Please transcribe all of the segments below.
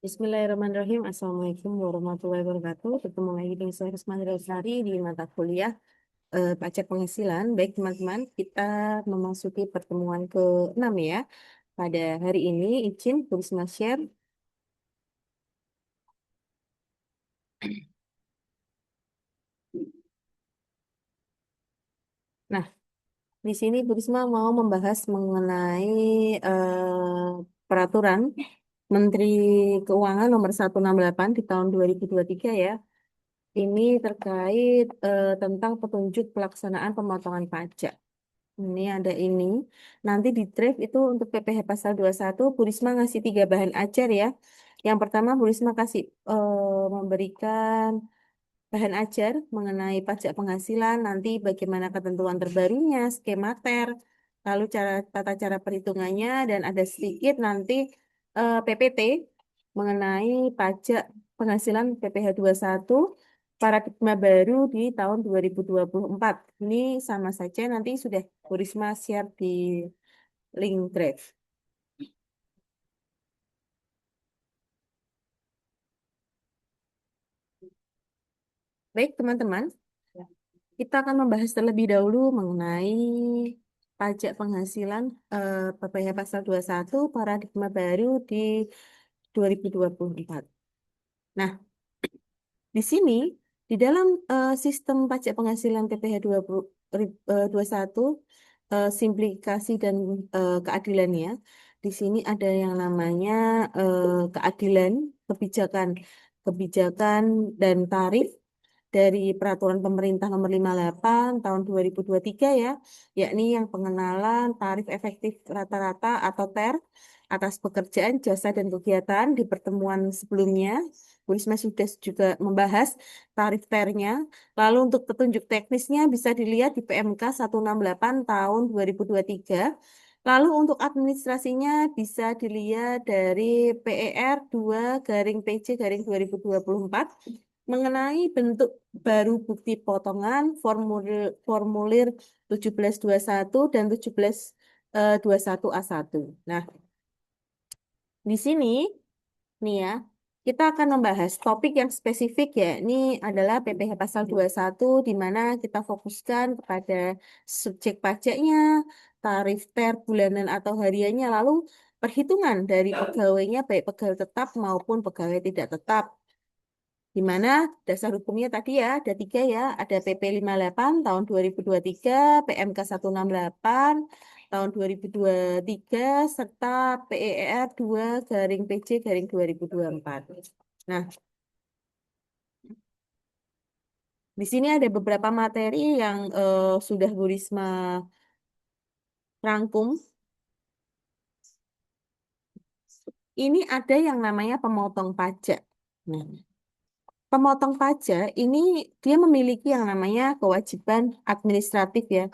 Bismillahirrahmanirrahim. Assalamualaikum warahmatullahi wabarakatuh. Ketemu lagi dengan saya Risma Sari di mata kuliah pajak penghasilan. Baik teman-teman, kita memasuki pertemuan ke-6 ya. Pada hari ini izin Bu Risma share. Nah, di sini Bu Risma mau membahas mengenai peraturan Menteri Keuangan nomor 168 di tahun 2023 ya. Ini terkait tentang petunjuk pelaksanaan pemotongan pajak. Ini ada ini. Nanti di draft itu untuk PPh pasal 21, Bu Risma ngasih 3 bahan ajar ya. Yang pertama, Bu Risma kasih memberikan bahan ajar mengenai pajak penghasilan, nanti bagaimana ketentuan terbarunya, skemater, lalu tata cara perhitungannya, dan ada sedikit nanti PPT mengenai pajak penghasilan PPh 21 paradigma baru di tahun 2024. Ini sama saja nanti sudah Bu Risma share di link Drive. Baik, teman-teman, kita akan membahas terlebih dahulu mengenai pajak penghasilan PPh pasal 21 paradigma baru di 2024. Nah, di sini di dalam sistem pajak penghasilan PPh 21 simplifikasi dan keadilannya, di sini ada yang namanya keadilan, kebijakan, kebijakan dan tarif dari Peraturan Pemerintah Nomor 58 Tahun 2023 ya, yakni yang pengenalan tarif efektif rata-rata atau TER atas pekerjaan, jasa, dan kegiatan di pertemuan sebelumnya. Bu Risma sudah juga membahas tarif TER-nya. Lalu untuk petunjuk teknisnya bisa dilihat di PMK 168 tahun 2023. Lalu untuk administrasinya bisa dilihat dari PER 2 garing PC garing 2024 mengenai bentuk baru bukti potongan formulir 1721 dan 1721A1. Nah, di sini nih ya, kita akan membahas topik yang spesifik ya. Ini adalah PPh pasal 21 di mana kita fokuskan kepada subjek pajaknya, tarif TER bulanan atau hariannya, lalu perhitungan dari pegawainya baik pegawai tetap maupun pegawai tidak tetap. Di mana dasar hukumnya tadi ya, ada 3 ya, ada PP 58 tahun 2023, PMK 168 tahun 2023, serta PER 2 garing PJ garing 2024. Nah, di sini ada beberapa materi yang sudah Bu Risma rangkum. Ini ada yang namanya pemotong pajak. Nah, pemotong pajak ini dia memiliki yang namanya kewajiban administratif ya.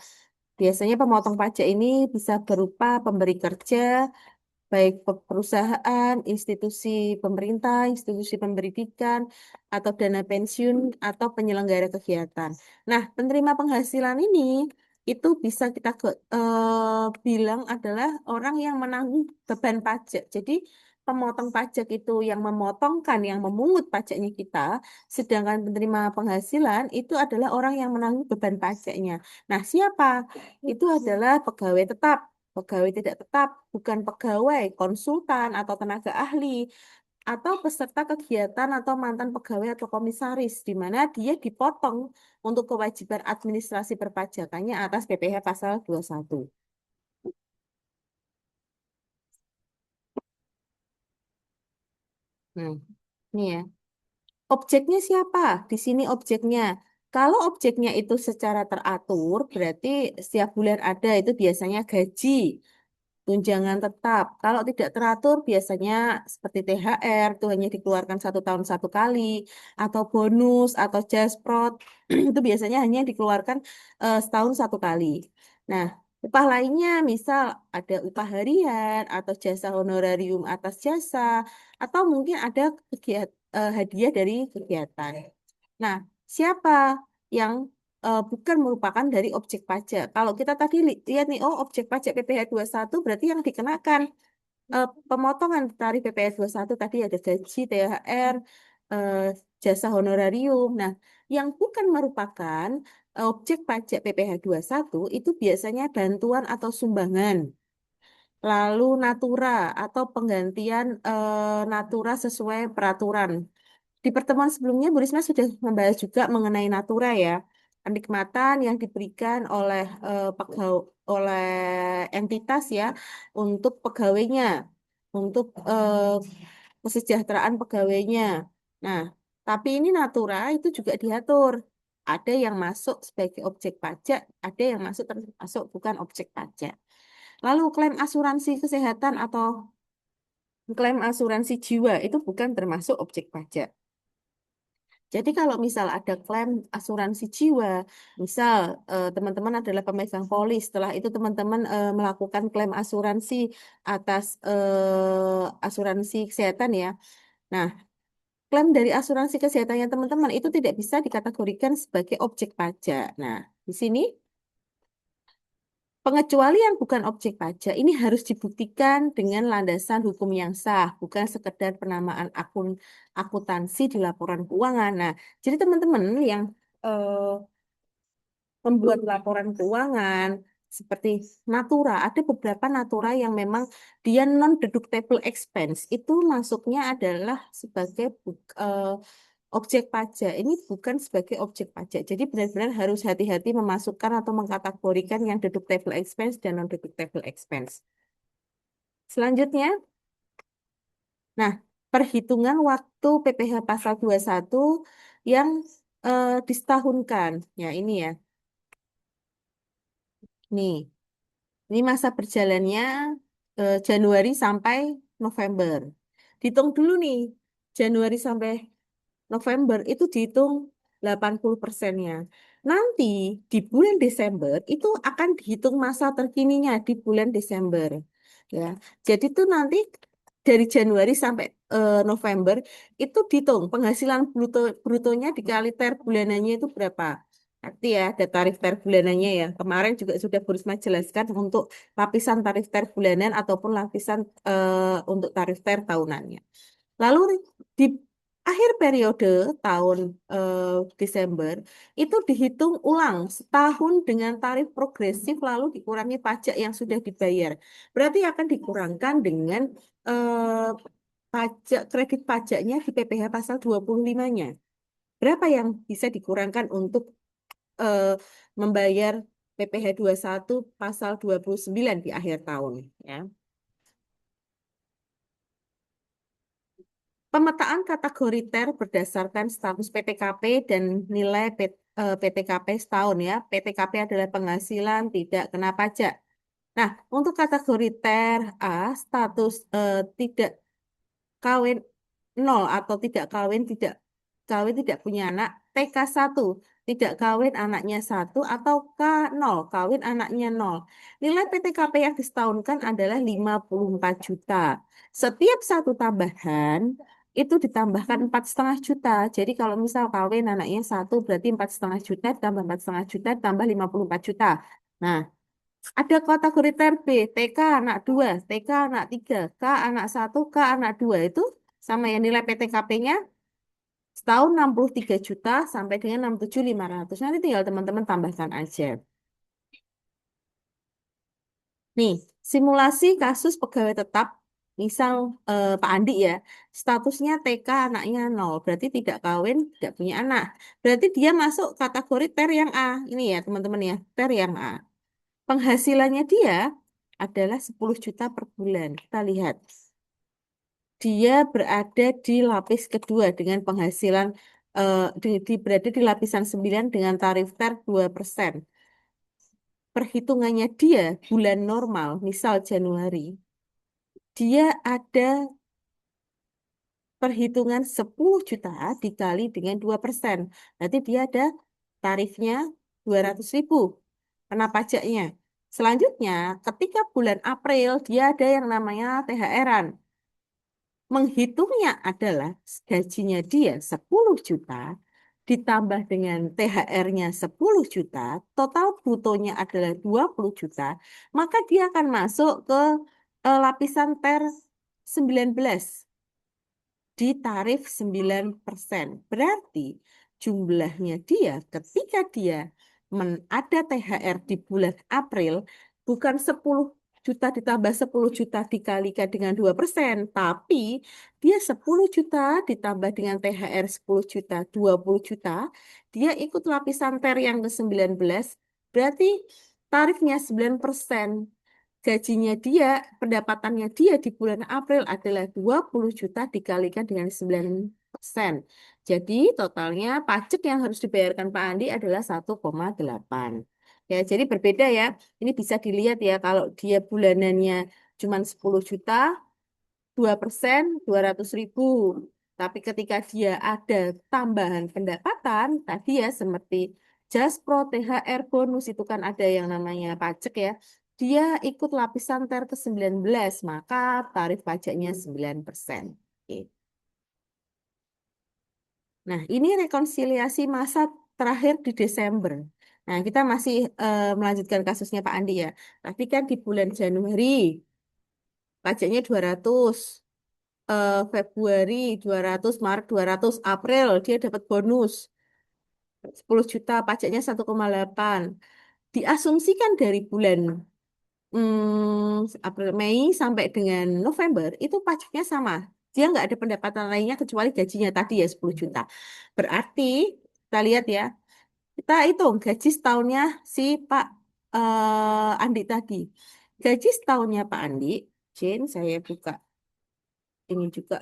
Biasanya pemotong pajak ini bisa berupa pemberi kerja, baik perusahaan, institusi pemerintah, institusi pendidikan, atau dana pensiun, atau penyelenggara kegiatan. Nah, penerima penghasilan ini itu bisa kita bilang adalah orang yang menanggung beban pajak. Jadi, pemotong pajak itu yang memotongkan, yang memungut pajaknya kita, sedangkan penerima penghasilan itu adalah orang yang menanggung beban pajaknya. Nah, siapa? Itu adalah pegawai tetap. Pegawai tidak tetap, bukan pegawai, konsultan atau tenaga ahli, atau peserta kegiatan atau mantan pegawai atau komisaris, di mana dia dipotong untuk kewajiban administrasi perpajakannya atas PPh pasal 21. Nah, ini ya. Objeknya siapa? Di sini objeknya. Kalau objeknya itu secara teratur, berarti setiap bulan ada itu biasanya gaji. Tunjangan tetap. Kalau tidak teratur, biasanya seperti THR itu hanya dikeluarkan 1 tahun 1 kali, atau bonus atau jasprot itu biasanya hanya dikeluarkan setahun 1 kali. Nah, upah lainnya misal ada upah harian atau jasa honorarium atas jasa, atau mungkin ada hadiah dari kegiatan. Nah, siapa yang bukan merupakan dari objek pajak? Kalau kita tadi lihat nih, oh objek pajak PPh 21 berarti yang dikenakan. pemotongan tarif PPh satu tadi ada gaji, THR, eh, jasa honorarium. Nah, yang bukan merupakan objek pajak PPh satu itu biasanya bantuan atau sumbangan. Lalu natura atau penggantian natura sesuai peraturan. Di pertemuan sebelumnya, Bu Risma sudah membahas juga mengenai natura ya, kenikmatan yang diberikan oleh oleh entitas ya untuk pegawainya, untuk kesejahteraan pegawainya. Nah, tapi ini natura itu juga diatur. Ada yang masuk sebagai objek pajak, ada yang masuk termasuk bukan objek pajak. Lalu klaim asuransi kesehatan atau klaim asuransi jiwa itu bukan termasuk objek pajak. Jadi kalau misal ada klaim asuransi jiwa, misal teman-teman adalah pemegang polis, setelah itu teman-teman melakukan klaim asuransi atas asuransi kesehatan ya. Nah, klaim dari asuransi kesehatannya teman-teman itu tidak bisa dikategorikan sebagai objek pajak. Nah, di sini pengecualian bukan objek pajak ini harus dibuktikan dengan landasan hukum yang sah, bukan sekedar penamaan akun akuntansi di laporan keuangan. Nah, jadi teman-teman yang membuat laporan keuangan seperti Natura, ada beberapa Natura yang memang dia non-deductible expense, itu masuknya adalah sebagai objek pajak. Ini bukan sebagai objek pajak. Jadi benar-benar harus hati-hati memasukkan atau mengkategorikan yang deductible expense dan non-deductible expense. Selanjutnya, nah, perhitungan waktu PPh pasal 21 yang disetahunkan. Ya, ini ya. Nih, ini masa berjalannya Januari sampai November. Dihitung dulu nih, Januari sampai November itu dihitung 80%-nya. Nanti di bulan Desember itu akan dihitung masa terkininya di bulan Desember. Ya. Jadi tuh nanti dari Januari sampai November itu dihitung penghasilan brutonya dikali ter bulanannya itu berapa. Nanti ya ada tarif ter bulanannya ya. Kemarin juga sudah Bu Risma jelaskan untuk lapisan tarif ter bulanan ataupun lapisan untuk tarif ter tahunannya. Lalu di akhir periode tahun Desember itu dihitung ulang setahun dengan tarif progresif lalu dikurangi pajak yang sudah dibayar. Berarti akan dikurangkan dengan pajak kredit pajaknya di PPh pasal 25-nya. Berapa yang bisa dikurangkan untuk eh, membayar PPh satu pasal 29 di akhir tahun ya. Pemetaan kategori TER berdasarkan status PTKP dan nilai PTKP setahun ya. PTKP adalah penghasilan tidak kena pajak. Nah, untuk kategori TER A, status tidak kawin nol atau tidak kawin tidak punya anak, TK satu tidak kawin anaknya satu atau K nol kawin anaknya nol. Nilai PTKP yang disetahunkan adalah 54 juta. Setiap satu tambahan itu ditambahkan 4,5 juta. Jadi kalau misal kawin anaknya satu berarti 4,5 juta tambah 4,5 juta tambah 54 juta. Nah, ada kategori TRB, TK anak 2, TK anak 3, K anak satu, K anak 2 itu sama ya nilai PTKP-nya setahun 63 juta sampai dengan 67.500. Nanti tinggal teman-teman tambahkan aja. Nih, simulasi kasus pegawai tetap, misal Pak Andi ya, statusnya TK anaknya 0, berarti tidak kawin, tidak punya anak. Berarti dia masuk kategori TER yang A. Ini ya teman-teman ya, TER yang A. Penghasilannya dia adalah 10 juta per bulan. Kita lihat. Dia berada di lapis kedua dengan penghasilan berada di lapisan 9 dengan tarif TER 2%. Perhitungannya dia bulan normal, misal Januari, dia ada perhitungan 10 juta dikali dengan 2%. Nanti dia ada tarifnya 200.000 kena pajaknya. Selanjutnya, ketika bulan April, dia ada yang namanya THR-an. Menghitungnya adalah gajinya dia 10 juta, ditambah dengan THR-nya 10 juta, total brutonya adalah 20 juta, maka dia akan masuk ke lapisan TER 19 di tarif 9%. Berarti jumlahnya dia ketika dia ada THR di bulan April bukan 10 juta ditambah 10 juta dikalikan dengan 2%, tapi dia 10 juta ditambah dengan THR 10 juta, 20 juta, dia ikut lapisan TER yang ke-19, berarti tarifnya 9%. Gajinya dia, pendapatannya dia di bulan April adalah 20 juta dikalikan dengan 9%. Jadi totalnya pajak yang harus dibayarkan Pak Andi adalah 1,8. Ya, jadi berbeda ya. Ini bisa dilihat ya kalau dia bulanannya cuma 10 juta, 2%, 200.000. Tapi ketika dia ada tambahan pendapatan, tadi ya seperti Jaspro, THR, bonus itu kan ada yang namanya pajak ya. Dia ikut lapisan TER ke-19, maka tarif pajaknya 9%. Oke. Nah, ini rekonsiliasi masa terakhir di Desember. Nah, kita masih melanjutkan kasusnya Pak Andi ya. Tapi kan di bulan Januari pajaknya 200, Februari 200, Maret 200, April dia dapat bonus 10 juta, pajaknya 1,8. Diasumsikan dari bulan April, Mei sampai dengan November itu pajaknya sama. Dia nggak ada pendapatan lainnya kecuali gajinya tadi ya 10 juta. Berarti kita lihat ya, kita hitung gaji setahunnya si Pak Andi tadi. Gaji setahunnya Pak Andi, Jane, saya buka ini juga.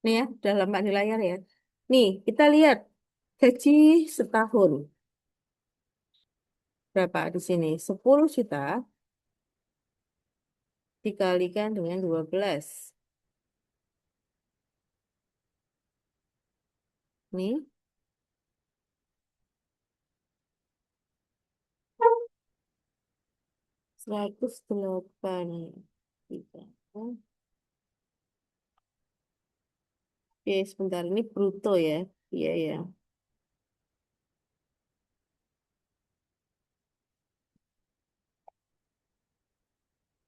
Nih ya, udah lama di layar ya. Nih, kita lihat gaji setahun. Berapa di sini? 10 juta dikalikan dengan 12. Nih, 108. Tiga. Oke, sebentar. Ini bruto ya. Iya, ya.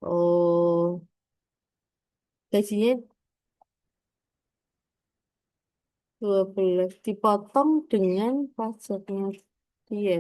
Oh, gajinya 12 dipotong dengan pajaknya dia.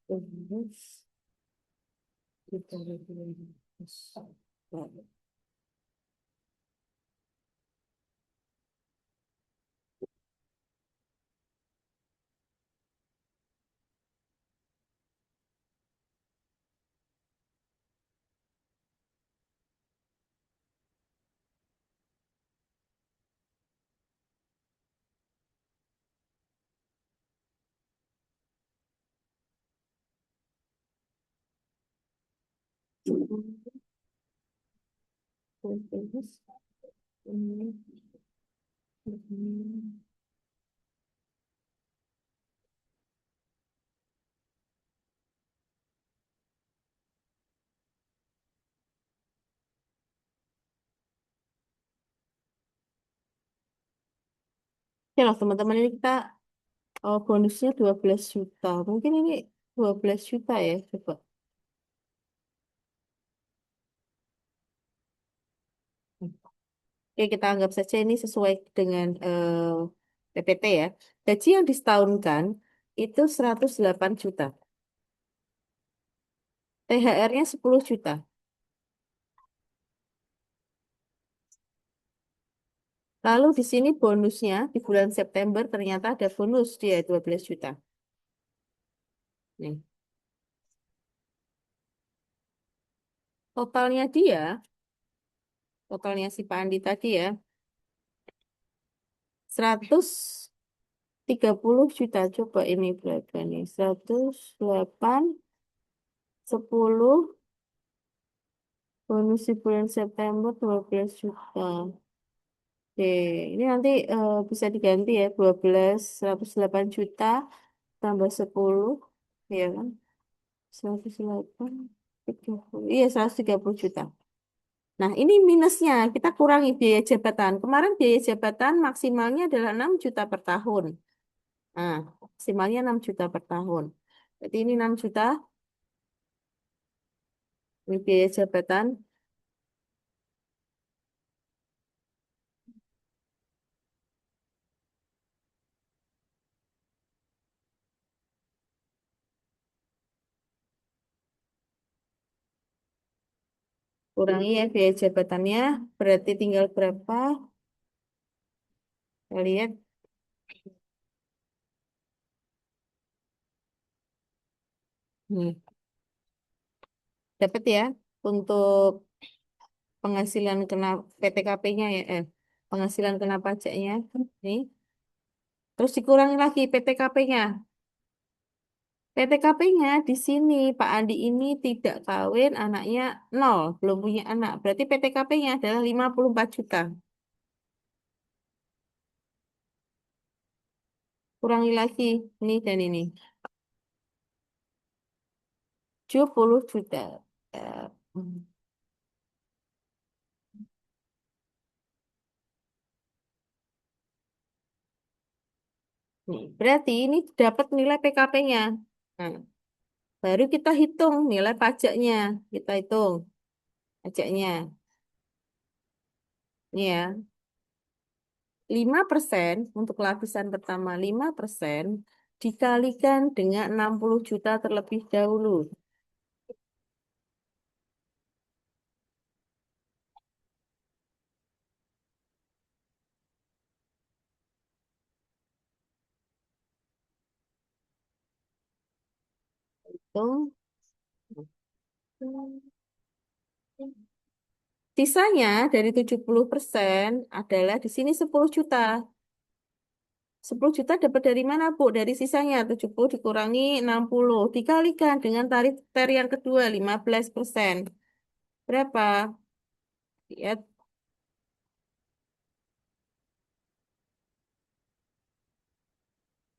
Terus dikali 12. Terus, ini, ini. Ya loh teman-teman ini kita bonusnya 12 juta. Mungkin ini 12 juta ya, coba. Oke, kita anggap saja ini sesuai dengan PPT ya. Gaji yang disetahunkan itu 108 juta. THR-nya 10 juta. Lalu di sini bonusnya di bulan September ternyata ada bonus dia 12 juta. Nih, totalnya dia, totalnya si Pak Andi tadi ya, 130 juta. Coba ini berapa nih? 108, 10, bonus di bulan September 12 juta. Oke, ini nanti bisa diganti ya, 12, 108 juta tambah 10, ya kan? 108, 30, iya 130 juta. Nah, ini minusnya, kita kurangi biaya jabatan. Kemarin biaya jabatan maksimalnya adalah 6 juta per tahun. Nah, maksimalnya 6 juta per tahun. Jadi ini 6 juta, ini biaya jabatan, kurangi ya biaya jabatannya, berarti tinggal berapa? Kita lihat, nih, dapat ya, untuk penghasilan kena PTKP-nya ya, penghasilan kena pajaknya, nih. Terus dikurangi lagi PTKP-nya. PTKP-nya di sini Pak Andi ini tidak kawin, anaknya nol, belum punya anak. Berarti PTKP-nya adalah 54 juta. Kurangi lagi ini dan ini. 70 juta. Eh, hmm, Nih, berarti ini dapat nilai PKP-nya. Nah, baru kita hitung nilai pajaknya. Kita hitung pajaknya. Ini ya, 5% untuk lapisan pertama 5% dikalikan dengan 60 juta terlebih dahulu. Hitung. Sisanya dari 70% adalah di sini 10 juta. 10 juta dapat dari mana, Bu? Dari sisanya 70 dikurangi 60 dikalikan dengan tarif ter yang kedua 15%. Berapa? Ya,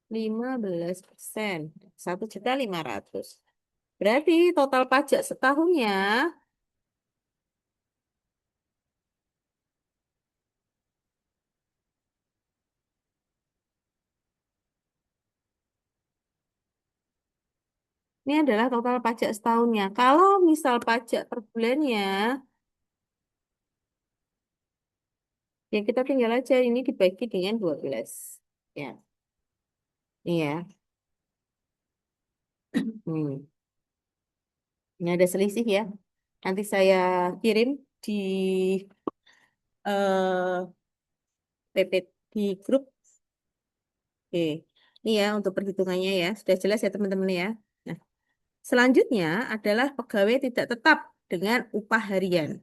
15%. 1.500.000. Berarti total pajak setahunnya ini adalah total pajak setahunnya. Kalau misal pajak per bulannya, ya kita tinggal aja ini dibagi dengan 12. Ya, iya. Hmm. Ini ada selisih ya. Nanti saya kirim di PP di grup. Oke. Ini ya untuk perhitungannya ya. Sudah jelas ya teman-teman ya. Nah, selanjutnya adalah pegawai tidak tetap dengan upah harian.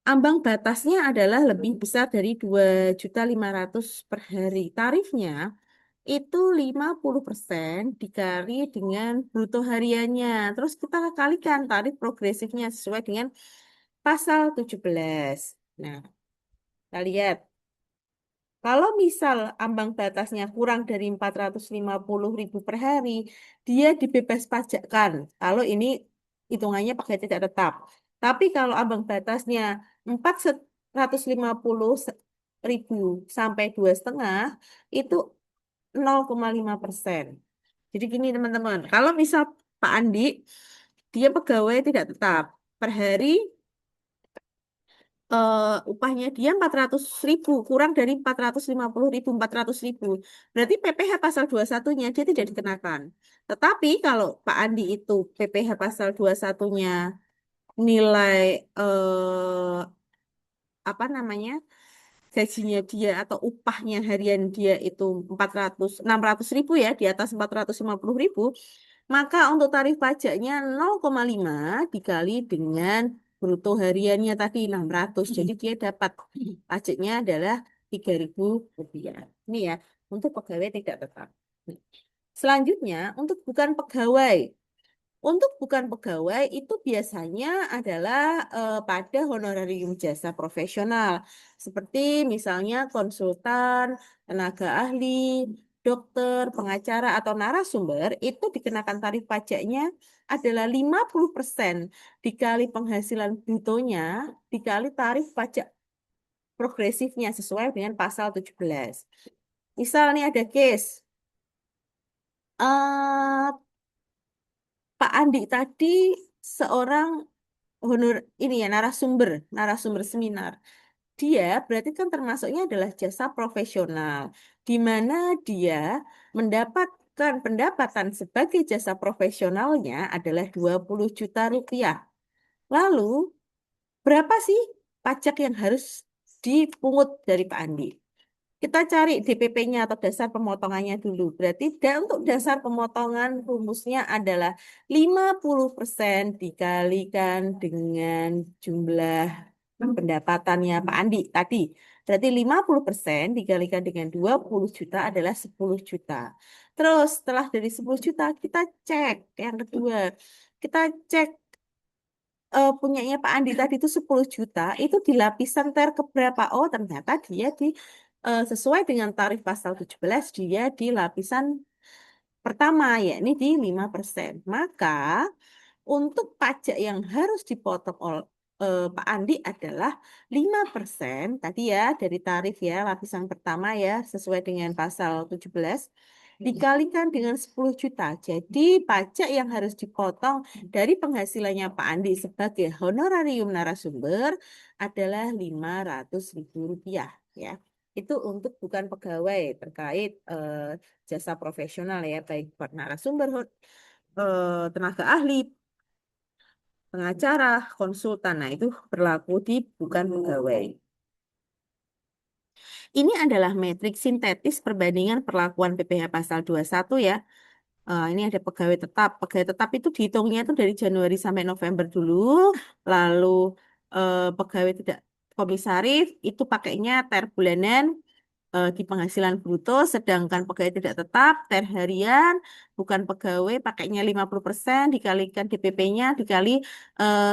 Ambang batasnya adalah lebih besar dari 2.500.000 per hari. Tarifnya itu 50% dikali dengan bruto hariannya. Terus kita kalikan tarif progresifnya sesuai dengan pasal 17. Nah, kita lihat. Kalau misal ambang batasnya kurang dari 450.000 per hari, dia dibebas pajakkan. Kalau ini hitungannya pakai tidak tetap. Tapi kalau ambang batasnya 450.000 sampai 2,5, itu 0,5%. Jadi gini teman-teman, kalau misal Pak Andi, dia pegawai tidak tetap. Per hari upahnya dia 400.000, kurang dari 450.000, 400.000. Berarti PPh pasal 21-nya dia tidak dikenakan. Tetapi kalau Pak Andi itu PPh pasal 21-nya nilai apa namanya? gajinya dia atau upahnya harian dia itu 600.000 ya, di atas 450.000, maka untuk tarif pajaknya 0,5 dikali dengan bruto hariannya tadi 600. Jadi dia dapat pajaknya adalah 3.000 rupiah. Ini ya, untuk pegawai tidak tetap. Selanjutnya, untuk bukan pegawai. Untuk bukan pegawai itu biasanya adalah pada honorarium jasa profesional, seperti misalnya konsultan, tenaga ahli, dokter, pengacara, atau narasumber, itu dikenakan tarif pajaknya adalah 50% dikali penghasilan brutonya dikali tarif pajak progresifnya sesuai dengan pasal 17. Misal nih ada case, eh Pak Andi tadi seorang honor ini ya narasumber seminar. Dia berarti kan termasuknya adalah jasa profesional, di mana dia mendapatkan pendapatan sebagai jasa profesionalnya adalah 20 juta rupiah. Lalu, berapa sih pajak yang harus dipungut dari Pak Andi? Kita cari DPP-nya atau dasar pemotongannya dulu. Berarti untuk dasar pemotongan rumusnya adalah 50% dikalikan dengan jumlah pendapatannya Pak Andi tadi. Berarti 50% dikalikan dengan 20 juta adalah 10 juta. Terus setelah dari 10 juta kita cek yang kedua. Kita cek punyanya Pak Andi tadi itu 10 juta, itu di lapisan ter keberapa? Oh, ternyata dia sesuai dengan tarif pasal 17 dia di lapisan pertama, yakni di 5%. Maka untuk pajak yang harus dipotong oleh Pak Andi adalah 5% tadi ya dari tarif ya lapisan pertama ya sesuai dengan pasal 17 dikalikan dengan 10 juta. Jadi pajak yang harus dipotong dari penghasilannya Pak Andi sebagai honorarium narasumber adalah 500.000 rupiah ya. Itu untuk bukan pegawai terkait jasa profesional ya baik buat narasumber, tenaga ahli, pengacara, konsultan. Nah, itu berlaku di bukan pegawai. Ini adalah metrik sintetis perbandingan perlakuan PPh pasal 21 ya. Ini ada pegawai tetap. Pegawai tetap itu dihitungnya itu dari Januari sampai November dulu. Lalu pegawai tidak komisaris itu pakainya ter bulanan di penghasilan bruto, sedangkan pegawai tidak tetap, ter harian, bukan pegawai, pakainya 50% dikalikan DPP-nya dikali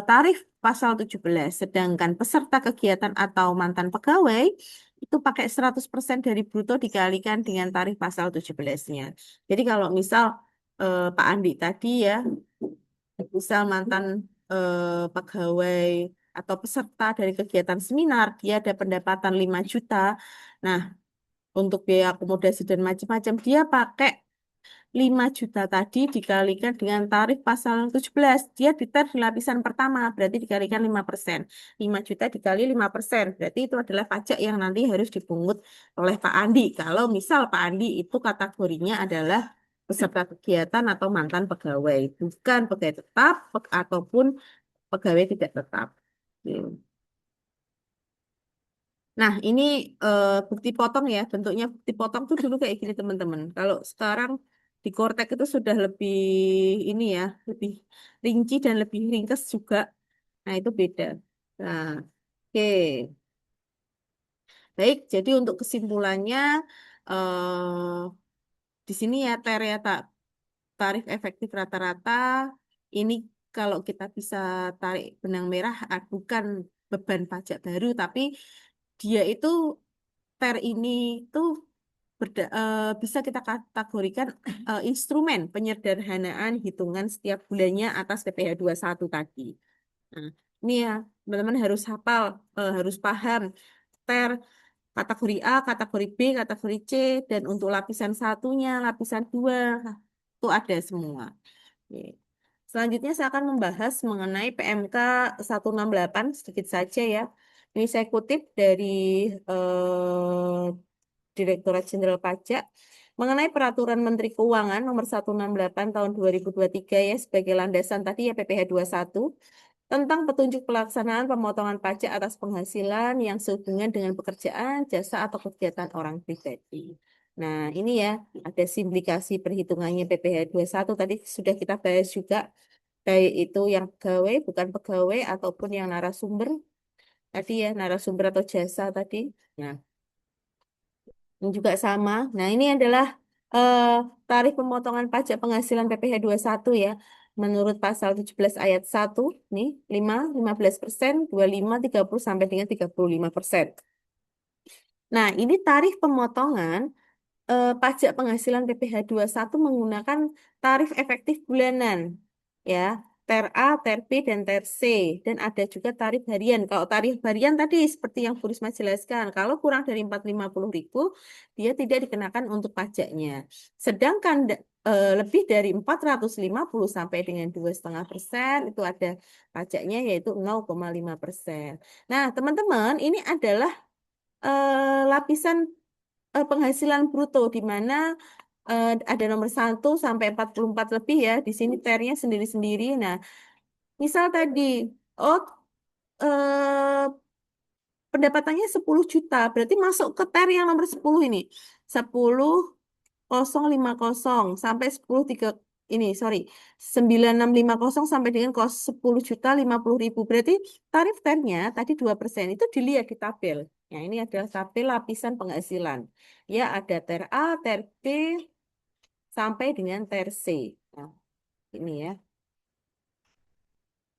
tarif pasal 17. Sedangkan peserta kegiatan atau mantan pegawai, itu pakai 100% dari bruto dikalikan dengan tarif pasal 17-nya. Jadi kalau misal Pak Andi tadi ya, misal mantan pegawai atau peserta dari kegiatan seminar, dia ada pendapatan 5 juta. Nah, untuk biaya akomodasi dan macam-macam dia pakai 5 juta tadi dikalikan dengan tarif pasal 17 dia diter di lapisan pertama berarti dikalikan 5%. 5 juta dikali 5% berarti itu adalah pajak yang nanti harus dipungut oleh Pak Andi kalau misal Pak Andi itu kategorinya adalah peserta kegiatan atau mantan pegawai bukan pegawai tetap ataupun pegawai tidak tetap. Nah, ini bukti potong ya. Bentuknya bukti potong tuh dulu kayak gini, teman-teman. Kalau sekarang di Cortex itu sudah lebih ini ya, lebih rinci dan lebih ringkas juga. Nah, itu beda. Nah, oke. Baik, jadi untuk kesimpulannya di sini ya tarif efektif rata-rata ini kalau kita bisa tarik benang merah bukan beban pajak baru, tapi dia itu ini itu bisa kita kategorikan instrumen penyederhanaan hitungan setiap bulannya atas PPh satu tadi. Nah, ini ya, teman-teman harus hafal, harus paham ter kategori A, kategori B, kategori C, dan untuk lapisan satunya, lapisan dua, itu ada semua. Oke. Selanjutnya saya akan membahas mengenai PMK 168 sedikit saja ya. Ini saya kutip dari Direktorat Jenderal Pajak mengenai Peraturan Menteri Keuangan Nomor 168 Tahun 2023 ya sebagai landasan tadi ya PPh satu. tentang petunjuk pelaksanaan pemotongan pajak atas penghasilan yang sehubungan dengan pekerjaan, jasa, atau kegiatan orang pribadi. Nah, ini ya, ada simplikasi perhitungannya PPh satu tadi sudah kita bahas juga, baik itu yang pegawai, bukan pegawai, ataupun yang narasumber, tadi ya, narasumber atau jasa tadi. Nah, ini juga sama. Nah, ini adalah eh, tarif pemotongan pajak penghasilan PPh satu ya. Menurut pasal 17 ayat satu nih, 15%, 25, 30 sampai dengan 35%. Nah, ini tarif pemotongan pajak penghasilan PPh satu menggunakan tarif efektif bulanan ya, ter A, ter B, dan ter C, dan ada juga tarif harian. Kalau tarif harian tadi seperti yang Bu Risma jelaskan, kalau kurang dari 450.000 dia tidak dikenakan untuk pajaknya. Sedangkan lebih dari 450 sampai dengan 2,5% itu ada pajaknya yaitu 0,5%. Nah, teman-teman, ini adalah lapisan penghasilan bruto di mana ada nomor 1 sampai 44 lebih ya. Di sini ternya sendiri-sendiri. Nah, misal tadi, oh eh, pendapatannya 10 juta, berarti masuk ke ter yang nomor 10 ini. 10.050 sampai 10.3 ini, sorry, 9.650 sampai dengan 10.050.000. Berarti tarif ternya tadi 2% itu dilihat di tabel. Nah, ini adalah tabel lapisan penghasilan. Ya, ada ter A, ter B, sampai dengan ter C. Nah, ini ya.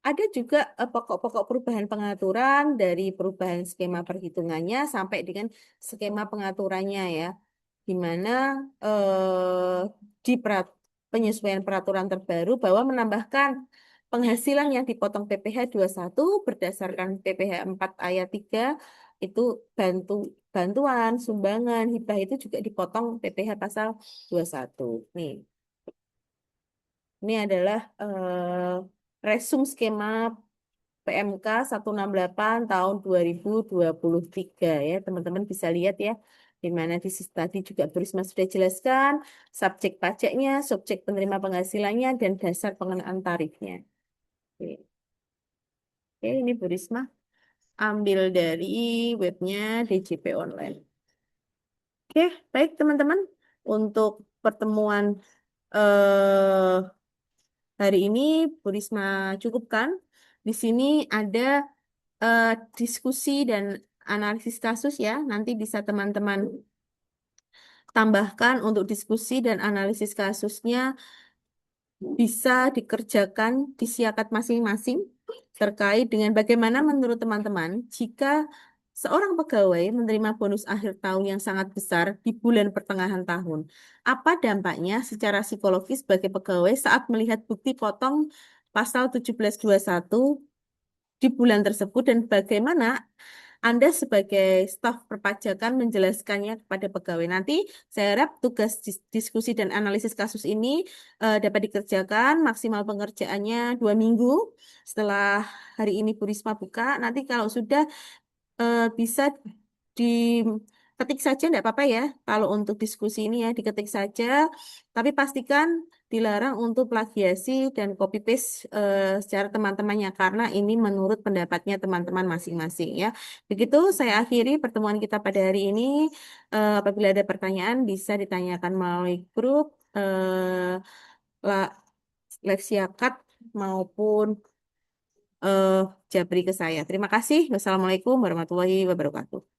Ada juga pokok-pokok perubahan pengaturan dari perubahan skema perhitungannya sampai dengan skema pengaturannya ya, di mana di penyesuaian peraturan terbaru bahwa menambahkan penghasilan yang dipotong PPh satu berdasarkan PPh 4 ayat 3 itu bantuan, sumbangan, hibah itu juga dipotong PPh pasal 21. Nih, ini adalah resum skema PMK 168 tahun 2023 ya. Teman-teman bisa lihat ya. Di mana di sisi tadi juga Bu Risma sudah jelaskan subjek pajaknya, subjek penerima penghasilannya, dan dasar pengenaan tarifnya. Oke, oke, ini Bu Risma ambil dari webnya DJP Online. Oke, baik teman-teman. Untuk pertemuan eh, hari ini Bu Risma cukupkan. Di sini ada eh, diskusi dan analisis kasus ya. Nanti bisa teman-teman tambahkan untuk diskusi dan analisis kasusnya bisa dikerjakan di siakat masing-masing terkait dengan bagaimana menurut teman-teman jika seorang pegawai menerima bonus akhir tahun yang sangat besar di bulan pertengahan tahun. Apa dampaknya secara psikologis bagi pegawai saat melihat bukti potong pasal 1721 di bulan tersebut dan bagaimana Anda sebagai staf perpajakan menjelaskannya kepada pegawai. Nanti saya harap tugas diskusi dan analisis kasus ini dapat dikerjakan maksimal pengerjaannya 2 minggu setelah hari ini Bu Risma buka. Nanti kalau sudah bisa diketik saja, enggak apa-apa ya. Kalau untuk diskusi ini ya diketik saja, tapi pastikan dilarang untuk plagiasi dan copy paste secara teman-temannya karena ini menurut pendapatnya teman-teman masing-masing ya. Begitu saya akhiri pertemuan kita pada hari ini. Apabila ada pertanyaan bisa ditanyakan melalui grup la- live siakat maupun eh, Jabri ke saya. Terima kasih. Wassalamualaikum warahmatullahi wabarakatuh.